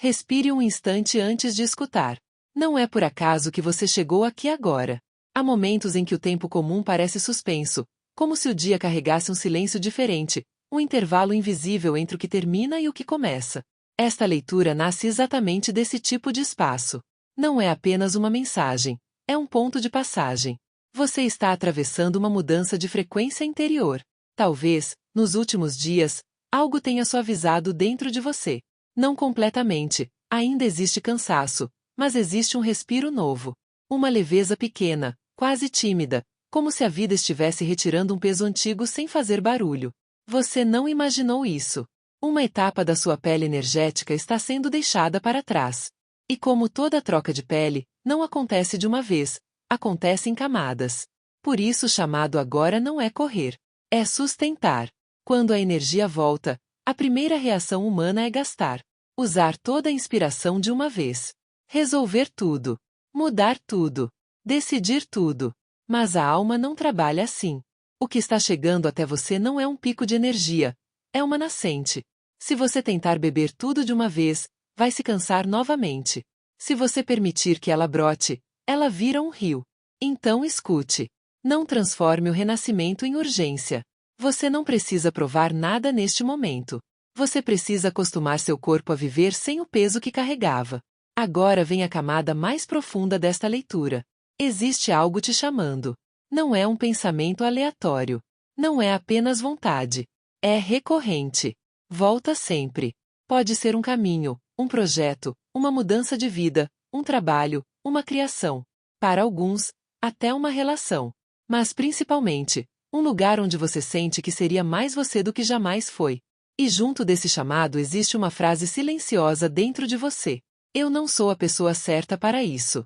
Respire um instante antes de escutar. Não é por acaso que você chegou aqui agora. Há momentos em que o tempo comum parece suspenso, como se o dia carregasse um silêncio diferente, um intervalo invisível entre o que termina e o que começa. Esta leitura nasce exatamente desse tipo de espaço. Não é apenas uma mensagem, é um ponto de passagem. Você está atravessando uma mudança de frequência interior. Talvez, nos últimos dias, algo tenha suavizado dentro de você. Não completamente, ainda existe cansaço, mas existe um respiro novo. Uma leveza pequena, quase tímida, como se a vida estivesse retirando um peso antigo sem fazer barulho. Você não imaginou isso. Uma etapa da sua pele energética está sendo deixada para trás. E como toda troca de pele, não acontece de uma vez, acontece em camadas. Por isso o chamado agora não é correr, é sustentar. Quando a energia volta, a primeira reação humana é gastar. Usar toda a inspiração de uma vez. Resolver tudo. Mudar tudo. Decidir tudo. Mas a alma não trabalha assim. O que está chegando até você não é um pico de energia, é uma nascente. Se você tentar beber tudo de uma vez, vai se cansar novamente. Se você permitir que ela brote, ela vira um rio. Então escute. Não transforme o renascimento em urgência. Você não precisa provar nada neste momento. Você precisa acostumar seu corpo a viver sem o peso que carregava. Agora vem a camada mais profunda desta leitura. Existe algo te chamando. Não é um pensamento aleatório. Não é apenas vontade. É recorrente. Volta sempre. Pode ser um caminho, um projeto, uma mudança de vida, um trabalho, uma criação. Para alguns, até uma relação. Mas principalmente, um lugar onde você sente que seria mais você do que jamais foi. E junto desse chamado existe uma frase silenciosa dentro de você. Eu não sou a pessoa certa para isso.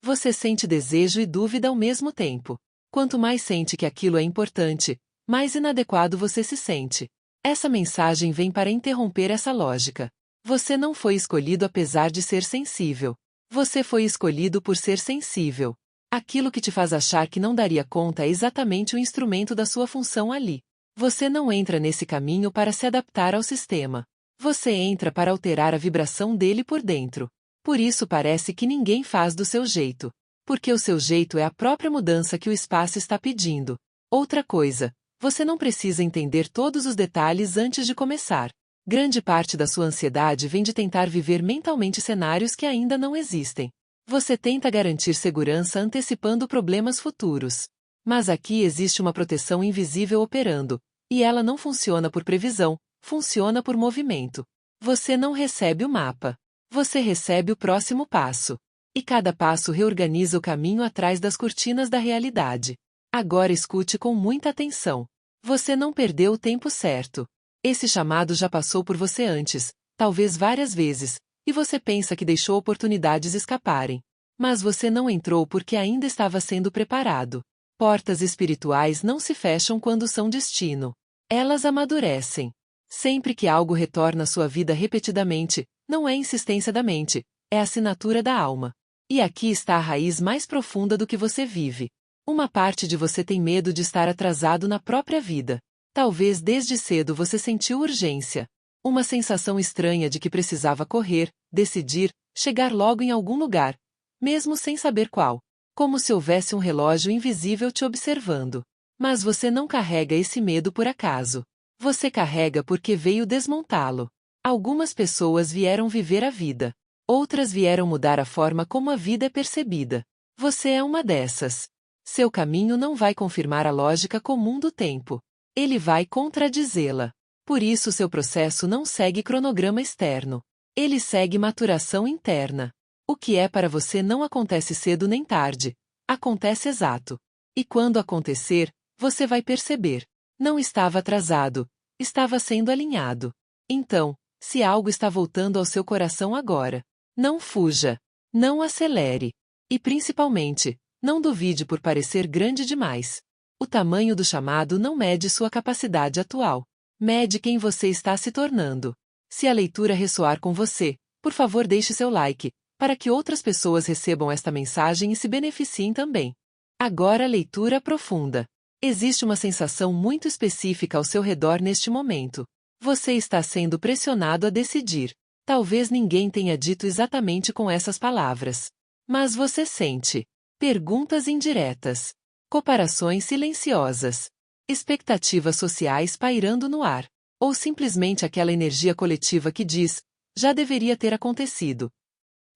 Você sente desejo e dúvida ao mesmo tempo. Quanto mais sente que aquilo é importante, mais inadequado você se sente. Essa mensagem vem para interromper essa lógica. Você não foi escolhido apesar de ser sensível. Você foi escolhido por ser sensível. Aquilo que te faz achar que não daria conta é exatamente o instrumento da sua função ali. Você não entra nesse caminho para se adaptar ao sistema. Você entra para alterar a vibração dele por dentro. Por isso parece que ninguém faz do seu jeito. Porque o seu jeito é a própria mudança que o espaço está pedindo. Outra coisa, você não precisa entender todos os detalhes antes de começar. Grande parte da sua ansiedade vem de tentar viver mentalmente cenários que ainda não existem. Você tenta garantir segurança antecipando problemas futuros. Mas aqui existe uma proteção invisível operando, e ela não funciona por previsão, funciona por movimento. Você não recebe o mapa. Você recebe o próximo passo. E cada passo reorganiza o caminho atrás das cortinas da realidade. Agora escute com muita atenção. Você não perdeu o tempo certo. Esse chamado já passou por você antes, talvez várias vezes, e você pensa que deixou oportunidades escaparem. Mas você não entrou porque ainda estava sendo preparado. Portas espirituais não se fecham quando são destino. Elas amadurecem. Sempre que algo retorna à sua vida repetidamente, não é insistência da mente, é assinatura da alma. E aqui está a raiz mais profunda do que você vive. Uma parte de você tem medo de estar atrasado na própria vida. Talvez desde cedo você sentiu urgência. Uma sensação estranha de que precisava correr, decidir, chegar logo em algum lugar, mesmo sem saber qual. Como se houvesse um relógio invisível te observando. Mas você não carrega esse medo por acaso. Você carrega porque veio desmontá-lo. Algumas pessoas vieram viver a vida. Outras vieram mudar a forma como a vida é percebida. Você é uma dessas. Seu caminho não vai confirmar a lógica comum do tempo. Ele vai contradizê-la. Por isso seu processo não segue cronograma externo. Ele segue maturação interna. O que é para você não acontece cedo nem tarde. Acontece exato. E quando acontecer, você vai perceber. Não estava atrasado. Estava sendo alinhado. Então, se algo está voltando ao seu coração agora, não fuja. Não acelere. E principalmente, não duvide por parecer grande demais. O tamanho do chamado não mede sua capacidade atual. Mede quem você está se tornando. Se a leitura ressoar com você, por favor deixe seu like, para que outras pessoas recebam esta mensagem e se beneficiem também. Agora a leitura profunda. Existe uma sensação muito específica ao seu redor neste momento. Você está sendo pressionado a decidir. Talvez ninguém tenha dito exatamente com essas palavras. Mas você sente. Perguntas indiretas. Comparações silenciosas. Expectativas sociais pairando no ar. Ou simplesmente aquela energia coletiva que diz, já deveria ter acontecido.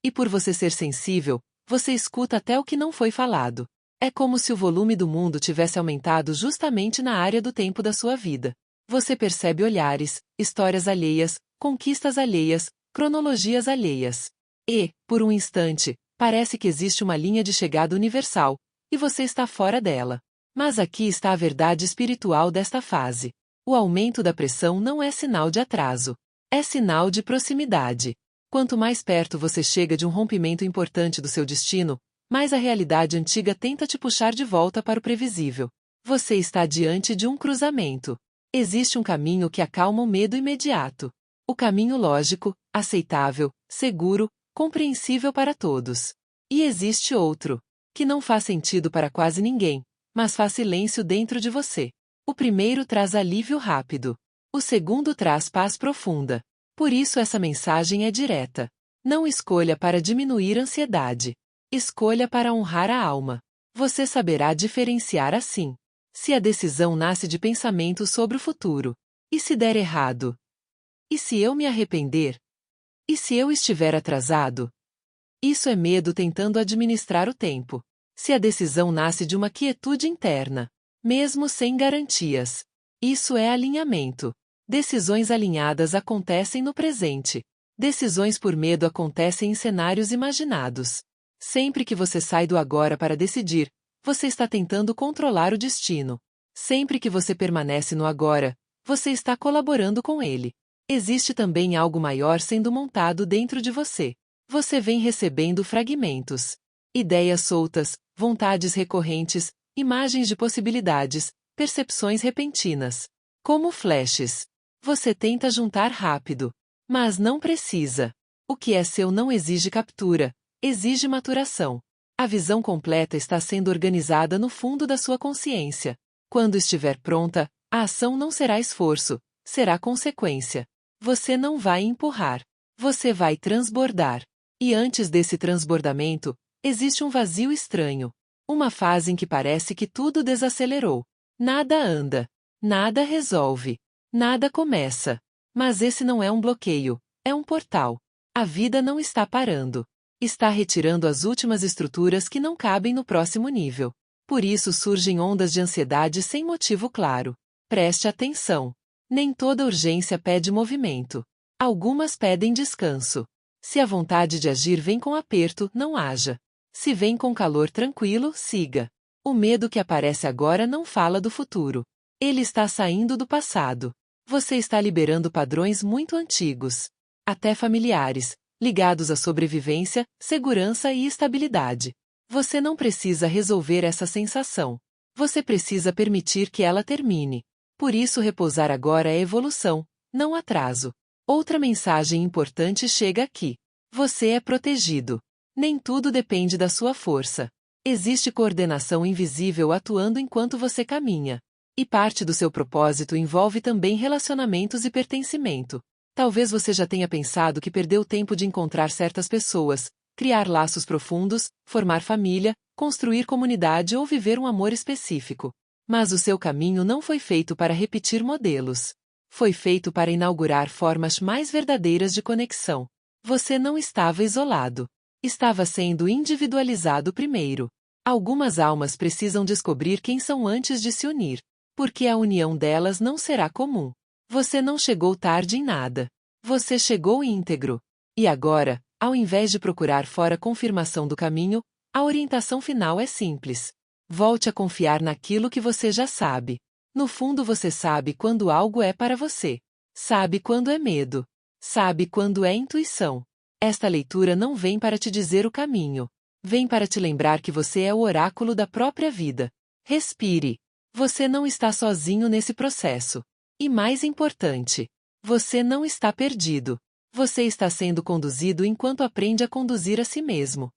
E por você ser sensível, você escuta até o que não foi falado. É como se o volume do mundo tivesse aumentado justamente na área do tempo da sua vida. Você percebe olhares, histórias alheias, conquistas alheias, cronologias alheias. E, por um instante, parece que existe uma linha de chegada universal, e você está fora dela. Mas aqui está a verdade espiritual desta fase. O aumento da pressão não é sinal de atraso. É sinal de proximidade. Quanto mais perto você chega de um rompimento importante do seu destino, mais a realidade antiga tenta te puxar de volta para o previsível. Você está diante de um cruzamento. Existe um caminho que acalma o medo imediato. O caminho lógico, aceitável, seguro, compreensível para todos. E existe outro, que não faz sentido para quase ninguém, mas faz silêncio dentro de você. O primeiro traz alívio rápido. O segundo traz paz profunda. Por isso essa mensagem é direta. Não escolha para diminuir a ansiedade. Escolha para honrar a alma. Você saberá diferenciar assim. Se a decisão nasce de pensamentos sobre o futuro. E se der errado? E se eu me arrepender? E se eu estiver atrasado? Isso é medo tentando administrar o tempo. Se a decisão nasce de uma quietude interna, mesmo sem garantias. Isso é alinhamento. Decisões alinhadas acontecem no presente. Decisões por medo acontecem em cenários imaginados. Sempre que você sai do agora para decidir, você está tentando controlar o destino. Sempre que você permanece no agora, você está colaborando com ele. Existe também algo maior sendo montado dentro de você. Você vem recebendo fragmentos. Ideias soltas, vontades recorrentes, imagens de possibilidades, percepções repentinas. Como flashes. Você tenta juntar rápido. Mas não precisa. O que é seu não exige captura, exige maturação. A visão completa está sendo organizada no fundo da sua consciência. Quando estiver pronta, a ação não será esforço, será consequência. Você não vai empurrar. Você vai transbordar. E antes desse transbordamento, existe um vazio estranho. Uma fase em que parece que tudo desacelerou. Nada anda. Nada resolve. Nada começa. Mas esse não é um bloqueio, é um portal. A vida não está parando. Está retirando as últimas estruturas que não cabem no próximo nível. Por isso surgem ondas de ansiedade sem motivo claro. Preste atenção. Nem toda urgência pede movimento. Algumas pedem descanso. Se a vontade de agir vem com aperto, não haja. Se vem com calor tranquilo, siga. O medo que aparece agora não fala do futuro. Ele está saindo do passado. Você está liberando padrões muito antigos, até familiares, ligados à sobrevivência, segurança e estabilidade. Você não precisa resolver essa sensação. Você precisa permitir que ela termine. Por isso repousar agora é evolução, não atraso. Outra mensagem importante chega aqui. Você é protegido. Nem tudo depende da sua força. Existe coordenação invisível atuando enquanto você caminha. E parte do seu propósito envolve também relacionamentos e pertencimento. Talvez você já tenha pensado que perdeu tempo de encontrar certas pessoas, criar laços profundos, formar família, construir comunidade ou viver um amor específico. Mas o seu caminho não foi feito para repetir modelos. Foi feito para inaugurar formas mais verdadeiras de conexão. Você não estava isolado. Estava sendo individualizado primeiro. Algumas almas precisam descobrir quem são antes de se unir. Porque a união delas não será comum. Você não chegou tarde em nada. Você chegou íntegro. E agora, ao invés de procurar fora confirmação do caminho, a orientação final é simples. Volte a confiar naquilo que você já sabe. No fundo você sabe quando algo é para você. Sabe quando é medo. Sabe quando é intuição. Esta leitura não vem para te dizer o caminho. Vem para te lembrar que você é o oráculo da própria vida. Respire. Você não está sozinho nesse processo. E mais importante, você não está perdido. Você está sendo conduzido enquanto aprende a conduzir a si mesmo.